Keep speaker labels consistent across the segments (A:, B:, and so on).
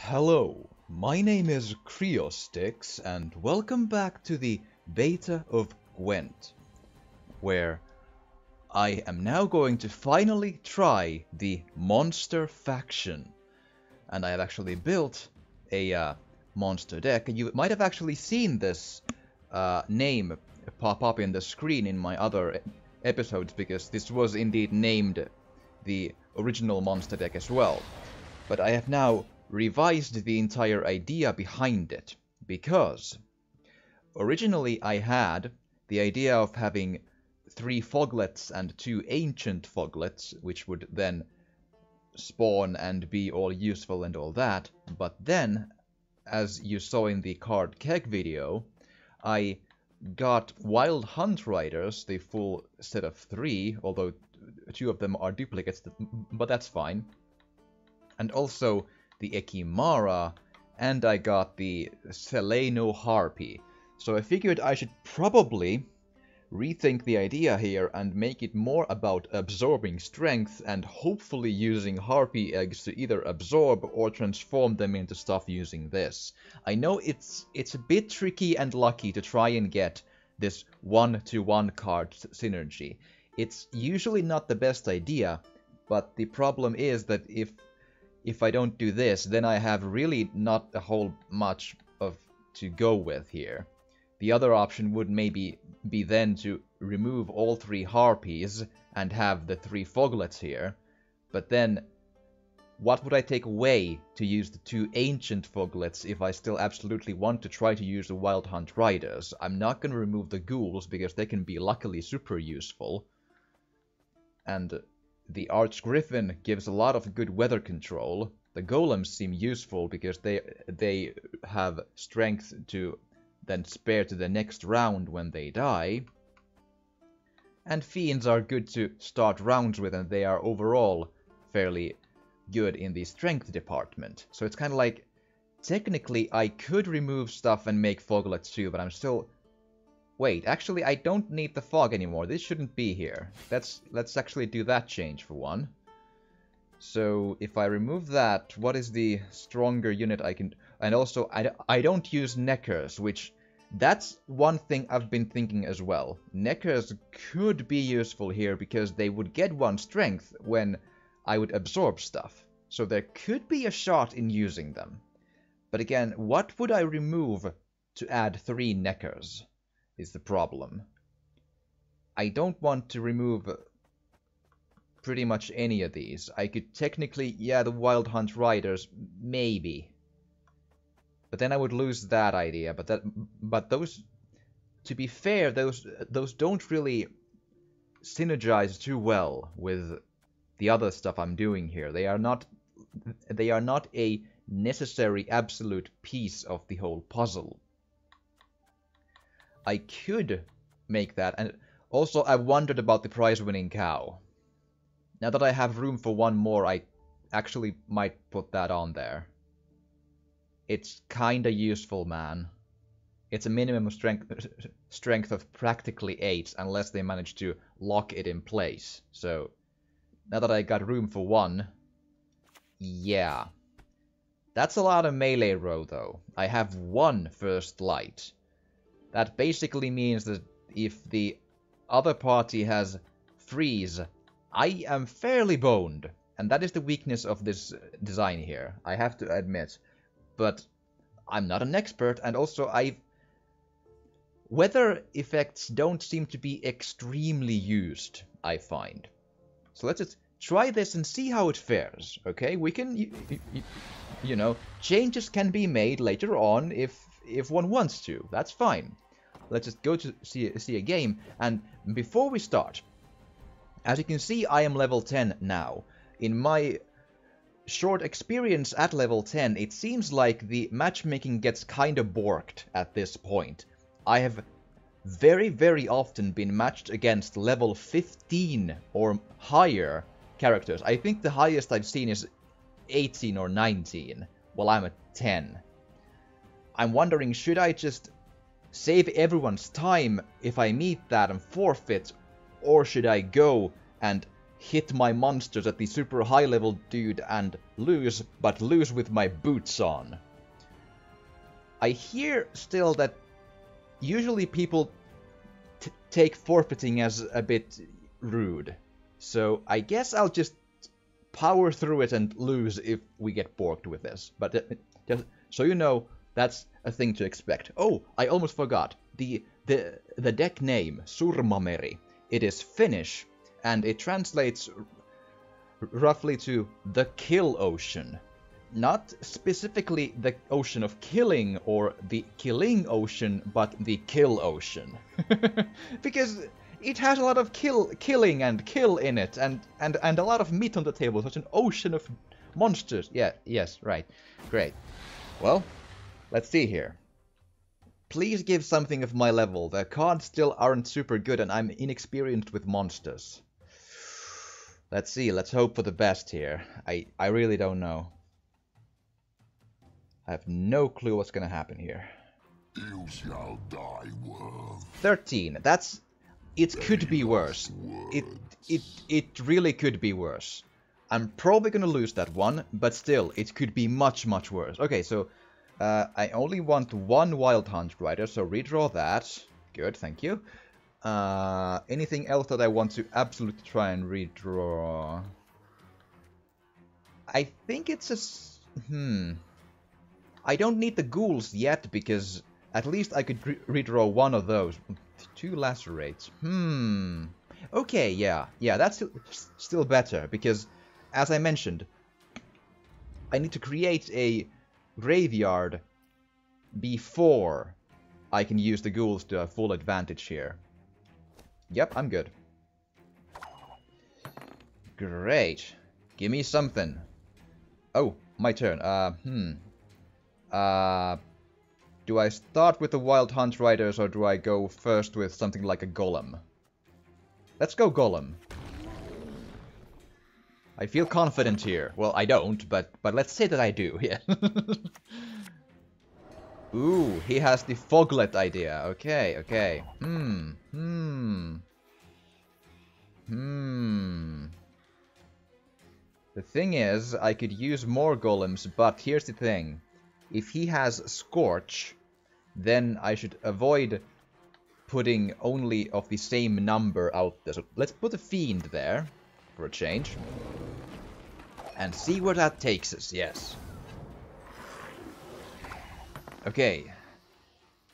A: Hello, my name is Creostix, and welcome back to the beta of Gwent, where I am now going to finally try the monster faction. And I have actually built a monster deck, and you might have actually seen this name pop up in the screen in my other episodes, because this was indeed named the original monster deck as well. But I have now revised the entire idea behind it, because originally I had the idea of having 3 foglets and 2 ancient foglets, which would then spawn and be all useful and all that, but then, as you saw in the card keg video, I got Wild Hunt Riders, the full set of 3, although 2 of them are duplicates, but that's fine, and also the Ekimara, and I got the Seleno Harpy. So I figured I should probably rethink the idea here and make it more about absorbing strength and hopefully using Harpy eggs to either absorb or transform them into stuff using this. I know it's a bit tricky and lucky to try and get this 1-to-1 card synergy. It's usually not the best idea, but the problem is that if I don't do this, then I have really not a whole much of to go with here. The other option would maybe be then to remove all 3 harpies and have the 3 foglets here. But then, what would I take away to use the 2 ancient foglets if I still absolutely want to try to use the Wild Hunt Riders? I'm not going to remove the ghouls because they can be luckily super useful. And the Archgriffin gives a lot of good weather control. The golems seem useful because they have strength to then spare to the next round when they die. And fiends are good to start rounds with, and they are overall fairly good in the strength department. So it's kind of like, technically I could remove stuff and make foglets too, but I'm still... Wait, actually I don't need the fog anymore. This shouldn't be here. Let's actually do that change for one. So if I remove that, what is the stronger unit I can... And also, I don't use Neckers, which... That's one thing I've been thinking as well. Neckers could be useful here because they would get 1 strength when I would absorb stuff. So there could be a shot in using them. But again, what would I remove to add 3 Neckers is the problem. I don't want to remove pretty much any of these. I could technically, yeah, the Wild Hunt Riders, maybe. But then I would lose that idea. But those, to be fair, those don't really synergize too well with the other stuff I'm doing here. They are not a necessary absolute piece of the whole puzzle. I could make that, and also I wondered about the prize-winning cow. Now that I have room for 1 more, I actually might put that on there. It's kinda useful, man. It's a minimum strength of practically 8, unless they manage to lock it in place. So, now that I got room for 1, yeah. That's a lot of melee row, though. I have 1 first light. That basically means that if the other party has freeze, I am fairly boned. And that is the weakness of this design here, I have to admit. But I'm not an expert, and also weather effects don't seem to be extremely used, I find. So let's just try this and see how it fares, okay? We can, you know, changes can be made later on if one wants to. That's fine. Let's just go to see a game, and before we start, as you can see, I am level 10 now. In my short experience at level 10, it seems like the matchmaking gets kinda borked at this point. I have very, very often been matched against level 15 or higher characters. I think the highest I've seen is 18 or 19, while I'm at 10. I'm wondering, should I just save everyone's time if I meet that and forfeit, or should I go and hit my monsters at the super high level dude and lose, but lose with my boots on. I hear still that usually people take forfeiting as a bit rude. So I guess I'll just power through it and lose if we get borked with this. But just so you know, that's a thing to expect. Oh, I almost forgot. The deck name, Surmameri, it is Finnish, and it translates roughly to the Kill Ocean. Not specifically the ocean of killing or the killing ocean, but the Kill Ocean. Because it has a lot of killing and kill in it, and a lot of meat on the table, such an ocean of monsters. Yeah, yes, right. Great. Well, let's see here. Please give something of my level. The cards still aren't super good, and I'm inexperienced with monsters. Let's see, let's hope for the best here. I really don't know. I have no clue what's gonna happen here.
B: You shall die, worm.
A: 13. That's... It could be worse. It really could be worse. I'm probably gonna lose that one, but still, it could be much, much worse. Okay, so I only want one Wild Hunt Rider, so redraw that. Good, thank you. Anything else that I want to absolutely try and redraw? I think it's a... I don't need the ghouls yet, because at least I could redraw one of those. 2 lacerates. Okay, yeah, that's still better, because, as I mentioned, I need to create a graveyard before I can use the ghouls to full advantage here. Yep, I'm good. Great. Give me something. Oh, my turn. Do I start with the Wild Hunt Riders, or do I go first with something like a Golem? Let's go Golem. I feel confident here. Well, I don't, but let's say that I do, yeah. Ooh, he has the Foglet idea. Okay, okay. The thing is, I could use more Golems, but here's the thing. If he has Scorch, then I should avoid putting only of the same number out there. So let's put a Fiend there, for a change. And see where that takes us, yes. Okay.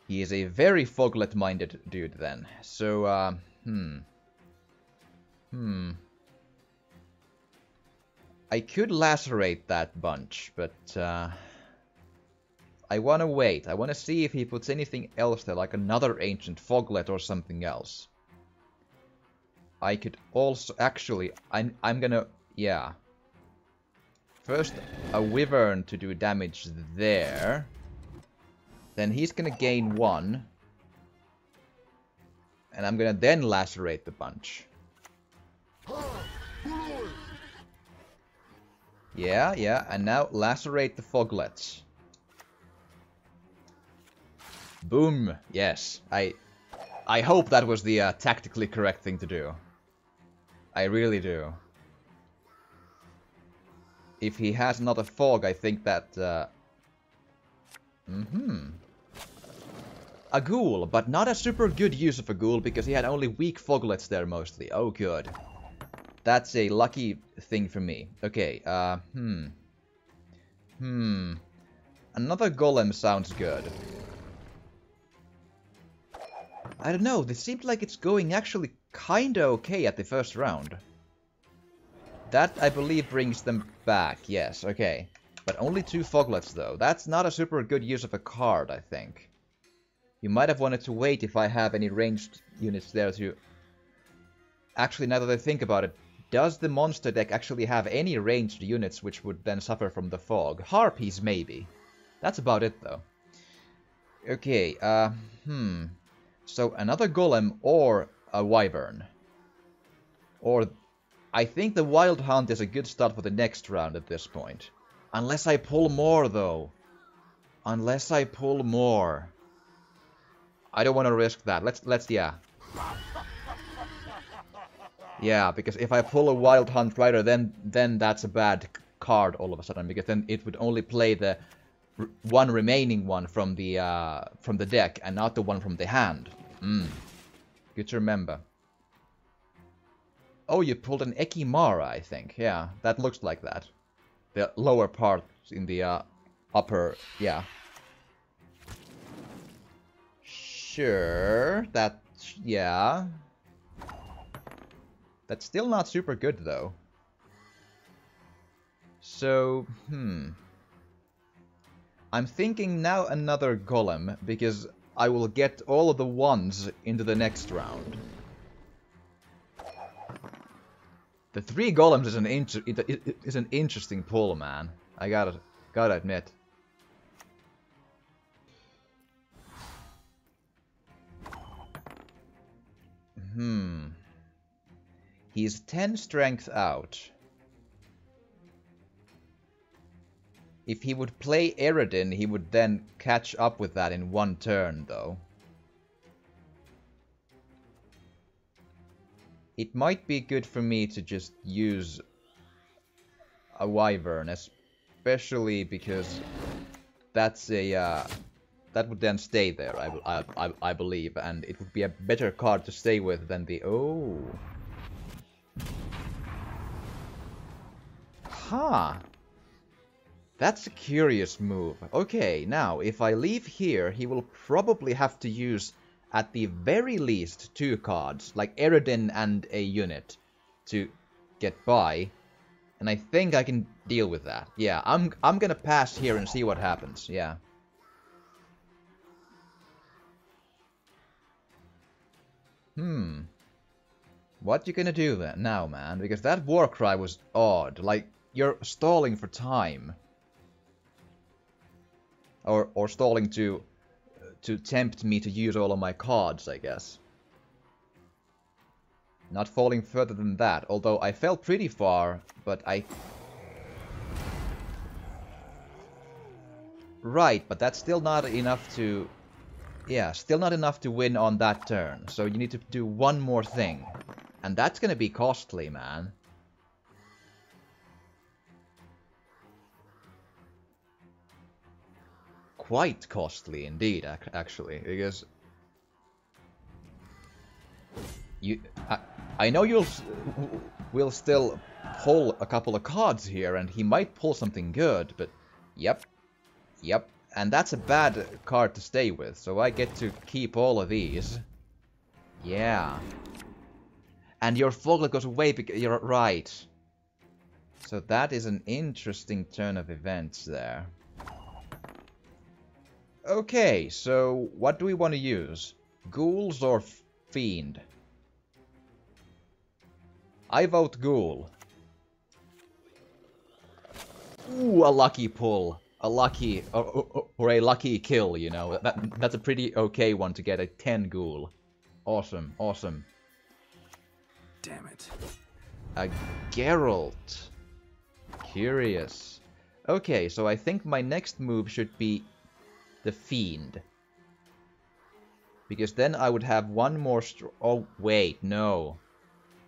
A: He is a very Foglet-minded dude then. So, I could lacerate that bunch, but, I want to wait. I want to see if he puts anything else there, like another Ancient Foglet or something else. I could also... Actually, I'm gonna... Yeah. First, a Wyvern to do damage there. Then he's gonna gain 1. And I'm gonna then lacerate the bunch. Yeah, and now lacerate the Foglets. Boom! Yes, I hope that was the tactically correct thing to do. I really do. If he has another fog, I think that... A ghoul, but not a super good use of a ghoul, because he had only weak foglets there mostly. Oh, good. That's a lucky thing for me. Okay, Another golem sounds good. I don't know, this seems like it's going actually kinda okay at the first round. That, I believe, brings them back, yes, okay. But only 2 foglets, though. That's not a super good use of a card, I think. You might have wanted to wait if I have any ranged units there to... Actually, now that I think about it, does the monster deck actually have any ranged units which would then suffer from the fog? Harpies, maybe. That's about it, though. Okay, So, another golem or a wyvern. Or... I think the Wild Hunt is a good start for the next round at this point. Unless I pull more, though. Unless I pull more. I don't want to risk that. Let's, yeah. Yeah, because if I pull a Wild Hunt Rider, then that's a bad card all of a sudden, because then it would only play the one remaining one from the deck, and not the one from the hand. Good to remember. Oh, you pulled an Ekimara, I think. Yeah, that looks like that. The lower part in the upper, yeah. Sure, yeah. That's still not super good, though. So, I'm thinking now another golem, because I will get all of the ones into the next round. The 3 golems is an interesting pull, man. I gotta admit. He's 10 strength out. If he would play Eredin, he would then catch up with that in 1 turn, though. It might be good for me to just use a Wyvern, especially because that's a that would then stay there, I believe, and it would be a better card to stay with than the Huh. That's a curious move. Okay, now, if I leave here, he will probably have to use, at the very least, 2 cards, like Eredin and a unit, to get by. And I think I can deal with that. Yeah, I'm gonna pass here and see what happens, yeah. What you gonna do then, now, man? Because that war cry was odd, like, you're stalling for time. Or stalling to tempt me to use all of my cards, I guess. Not falling further than that, although I fell pretty far, but I... Right, but that's still not enough to... Yeah, still not enough to win on that turn, so you need to do one more thing. And that's gonna be costly, man. Quite costly indeed, actually, because I know will still pull a couple of cards here, and he might pull something good, but yep, and that's a bad card to stay with, so I get to keep all of these. Yeah, and your Fogel goes away because you're right. So that is an interesting turn of events there. Okay, so what do we want to use? Ghouls or Fiend? I vote Ghoul. Ooh, a lucky pull. A lucky, or a lucky kill, you know. That's a pretty okay one to get a 10 Ghoul. Awesome, awesome.
C: Damn it.
A: A Geralt. Curious. Okay, so I think my next move should be the Fiend. Because then I would have one more oh, wait, no.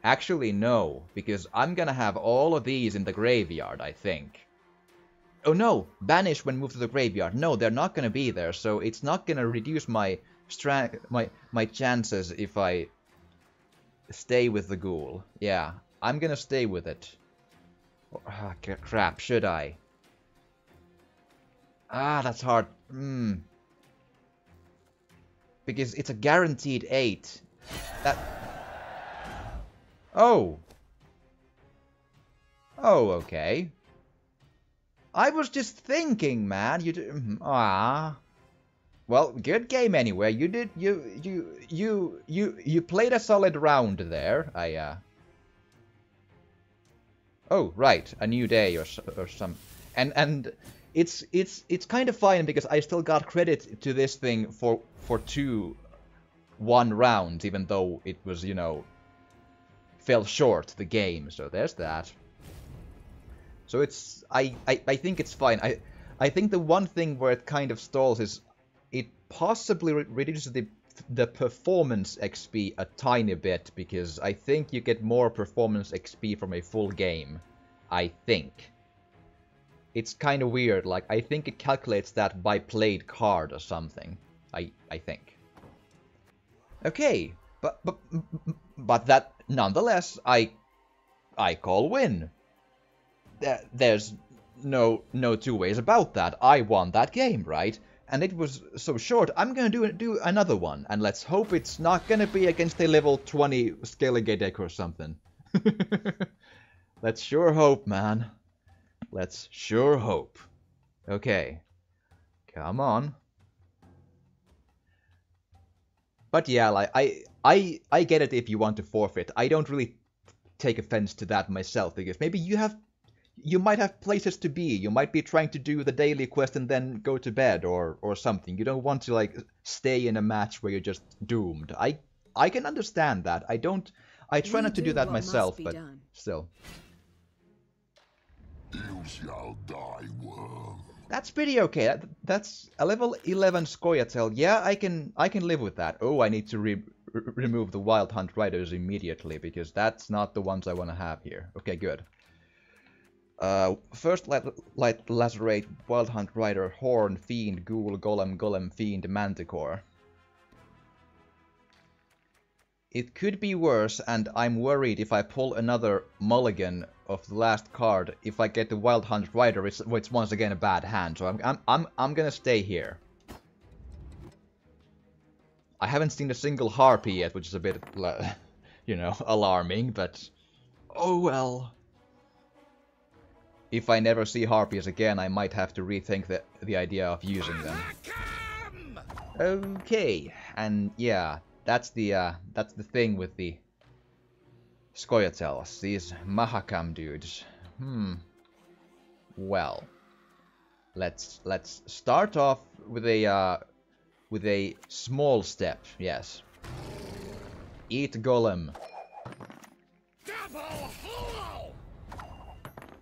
A: Actually, no. Because I'm gonna have all of these in the graveyard, I think. Oh no! Banish when moved to the graveyard. No, they're not gonna be there, so it's not gonna reduce my my chances if I stay with the Ghoul. Yeah, I'm gonna stay with it. Ah, crap, should I? Ah, that's hard. Because it's a guaranteed 8. That... Oh! Oh, okay. I was just thinking, man. Well, good game anyway. You did... You played a solid round there. Oh, right. A new day or some... And it's kind of fine because I still got credit to this thing for 2 1 rounds, even though it was, you know, fell short the game. So there's that. So it's I think it's fine. I think the one thing where it kind of stalls is it possibly reduces the the performance XP a tiny bit, because I think you get more performance XP from a full game. I think. It's kind of weird, like, I think it calculates that by played card or something. I think. Okay, but that, nonetheless, I call win. There's no two ways about that. I won that game, right? And it was so short, I'm gonna do another one, and let's hope it's not gonna be against a level 20 Skellige deck or something. Let's sure hope, man. Let's sure hope. Okay. Come on. But yeah, like, I get it if you want to forfeit. I don't really take offense to that myself, because maybe you might have places to be. You might be trying to do the daily quest and then go to bed or something. You don't want to, like, stay in a match where you're just doomed. I can understand that. I try not to do that myself, but still.
B: You shall die, worm.
A: That's pretty okay. That's a level 11 Scoia'tael. Yeah, I can live with that. Oh, I need to remove the Wild Hunt Riders immediately, because that's not the ones I want to have here. Okay, good. First light lacerate, Wild Hunt Rider, Horn, Fiend, Ghoul, Golem, Fiend, Manticore. It could be worse, and I'm worried if I pull another mulligan of the last card, if I get the Wild Hunt Rider, it's once again a bad hand. So I'm gonna stay here. I haven't seen a single Harpy yet, which is a bit, you know, alarming, but oh well. If I never see Harpies again, I might have to rethink the idea of using them. Okay, and yeah, that's the thing with the Scoia'taels, these Mahakam dudes. Well, let's start off with a small step. Yes. Eat Golem.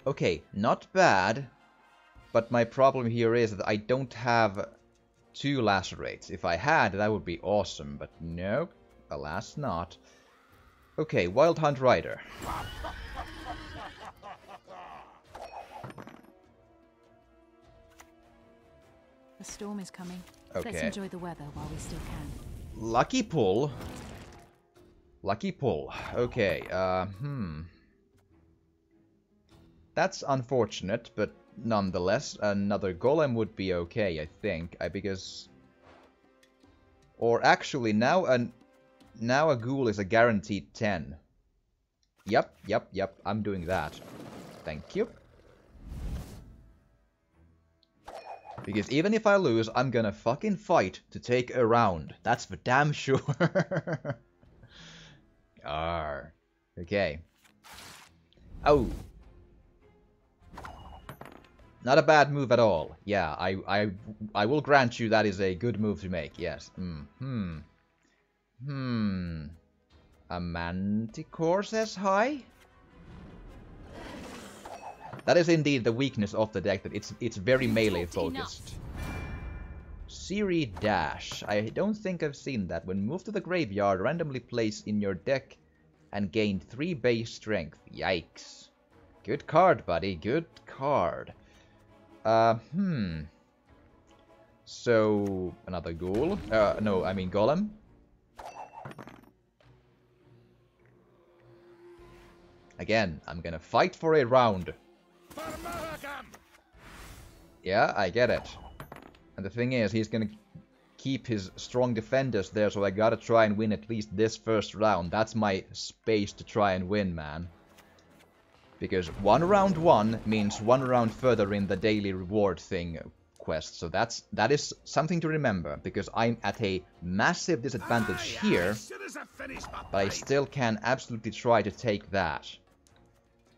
A: Okay, not bad, but my problem here is that I don't have 2 lacerates. If I had, that would be awesome, but nope, alas not. Okay, Wild Hunt Rider.
D: The storm is coming.
A: Okay.
D: Let's enjoy the weather while we still can.
A: Lucky pull. Lucky pull. Okay, That's unfortunate, but nonetheless, another Golem would be okay, I think, because... Or actually, now a Ghoul is a guaranteed 10. Yep, I'm doing that. Thank you. Because even if I lose, I'm gonna fucking fight to take a round. That's for damn sure. Arr. Okay. Oh. Not a bad move at all. Yeah, I will grant you that is a good move to make, yes. A Manticore says hi? That is indeed the weakness of the deck, that it's very melee focused. Siri Dash. I don't think I've seen that. When moved to the graveyard, randomly place in your deck and gain 3 base strength. Yikes. Good card, buddy. Good card. So, another Ghoul. No, I mean Golem. Again, I'm gonna fight for a round. Yeah, I get it. And the thing is, he's gonna keep his strong defenders there, so I gotta try and win at least this first round. That's my space to try and win, man. Because 1 round 1 means 1 round further in the daily reward thing quest. So that is something to remember, because I'm at a massive disadvantage here, but I still can absolutely try to take that.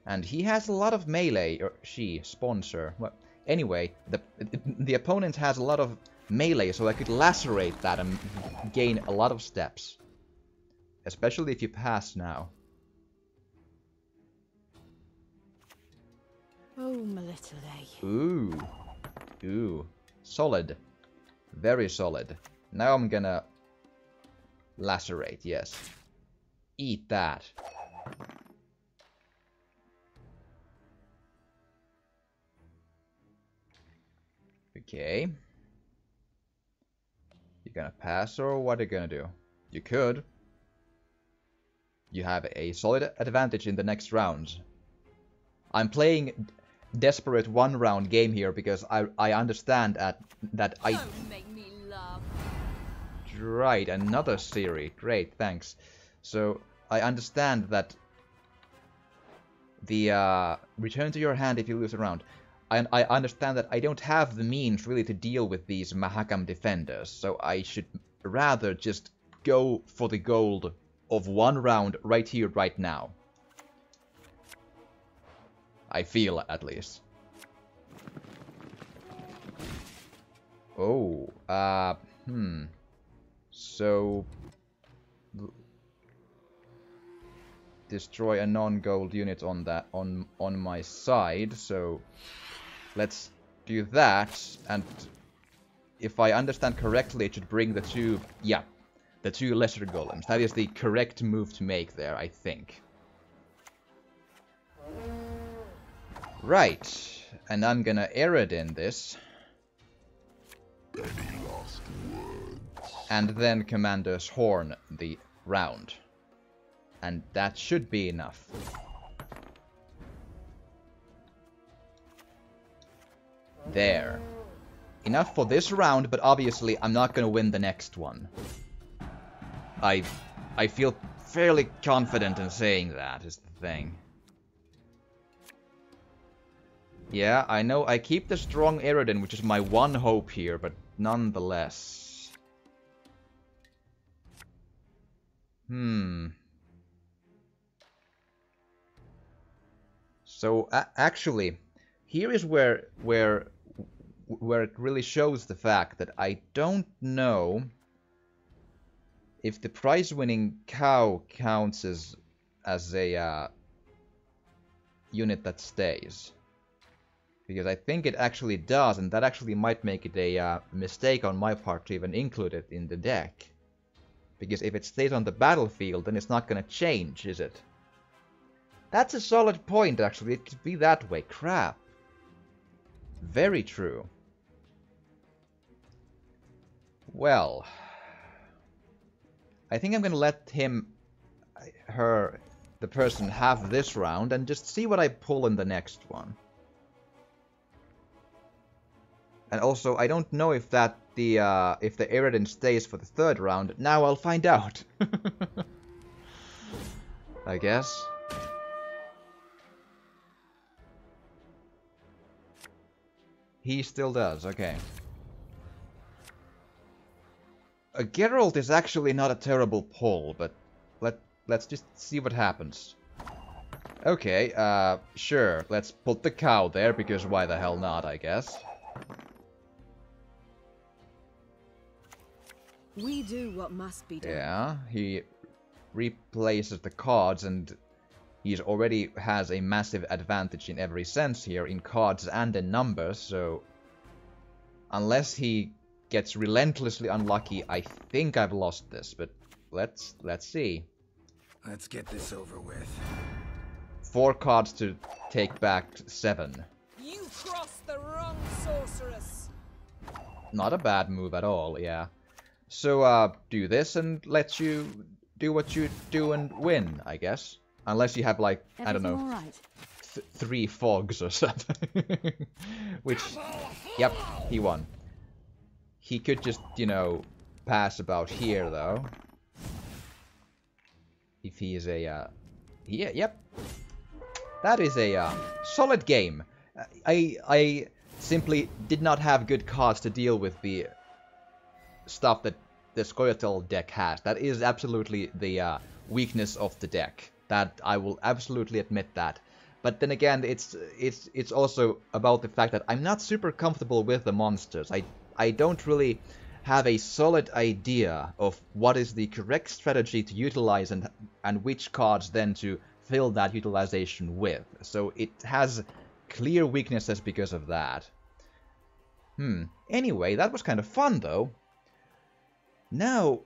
A: And he has a lot of melee, or she, sponsor. Well, anyway, the opponent has a lot of melee, so I could lacerate that and gain a lot of steps. Especially if you pass now.
D: Oh, my little A.
A: Ooh. Solid. Very solid. Now I'm gonna Lacerate, yes. Eat that. Okay. You gonna pass or what are you gonna do? You could. You have a solid advantage in the next round. I'm playing desperate one-round game here because I understand that I...
D: Don't make me laugh.
A: Right, another series. Great, thanks. So, I understand that the return to your hand if you lose a round. I understand that I don't have the means really to deal with these Mahakam defenders, so I should rather just go for the gold of one round right here, right now. I feel, at least. Oh, So... destroy a non-gold unit on that on my side, so let's do that, and if I understand correctly it should bring the two lesser golems. That is the correct move to make there, I think. Right, and I'm gonna Eredin this.
B: Any last words?
A: And then Commander's Horn the round. And that should be enough. There. Enough for this round, but obviously I'm not gonna win the next one. I feel fairly confident in saying that, is the thing. Yeah, I know I keep the strong Eredin, which is my one hope here, but nonetheless. So, actually, here is where it really shows the fact that I don't know if the prize-winning cow counts as a unit that stays. Because I think it actually does, and that actually might make it a mistake on my part to even include it in the deck. Because if it stays on the battlefield, then it's not gonna change, is it? That's a solid point, actually. It could be that way. Crap. Very true. Well, I think I'm gonna let the person have this round and just see what I pull in the next one. And also, I don't know if the Eredin stays for the third round. Now I'll find out. I guess. He still does, okay. A Geralt is actually not a terrible pull, but let's just see what happens. Okay, sure, let's put the cow there, because why the hell not, I guess.
E: We do what must be done.
A: Yeah, he replaces the cards, and he already has a massive advantage in every sense here, in cards and in numbers, so unless he gets relentlessly unlucky, I think I've lost this, but let's see.
C: Let's get this over with.
A: 4 cards to take back 7.
E: You crossed the wrong sorceress.
A: Not a bad move at all, yeah. So, do this and let you do what you do and win, I guess. Unless you have, like,
D: Everything
A: I don't know,
D: all right?
A: 3 fogs or something. Which, yep, he won. He could just, you know, pass about here, though. If he is a, yeah, yep. That is a, solid game. I simply did not have good cards to deal with the stuff that the Scoia'tael deck has. That is absolutely the weakness of the deck. That I will absolutely admit that. But then again, it's also about the fact that I'm not super comfortable with the monsters. I don't really have a solid idea of what is the correct strategy to utilize and which cards then to fill that utilization with. So it has clear weaknesses because of that. Anyway, that was kind of fun though. Now,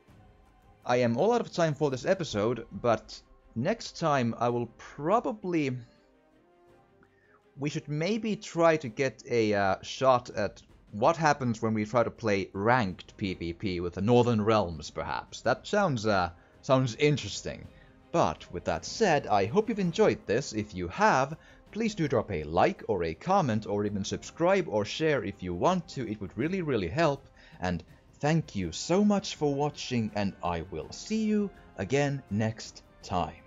A: I am all out of time for this episode, but next time I will probably... We should maybe try to get a shot at what happens when we try to play ranked PvP with the Northern Realms, perhaps. That sounds interesting. But with that said, I hope you've enjoyed this. If you have, please do drop a like or a comment or even subscribe or share if you want to. It would really, really help. And thank you so much for watching, and I will see you again next time.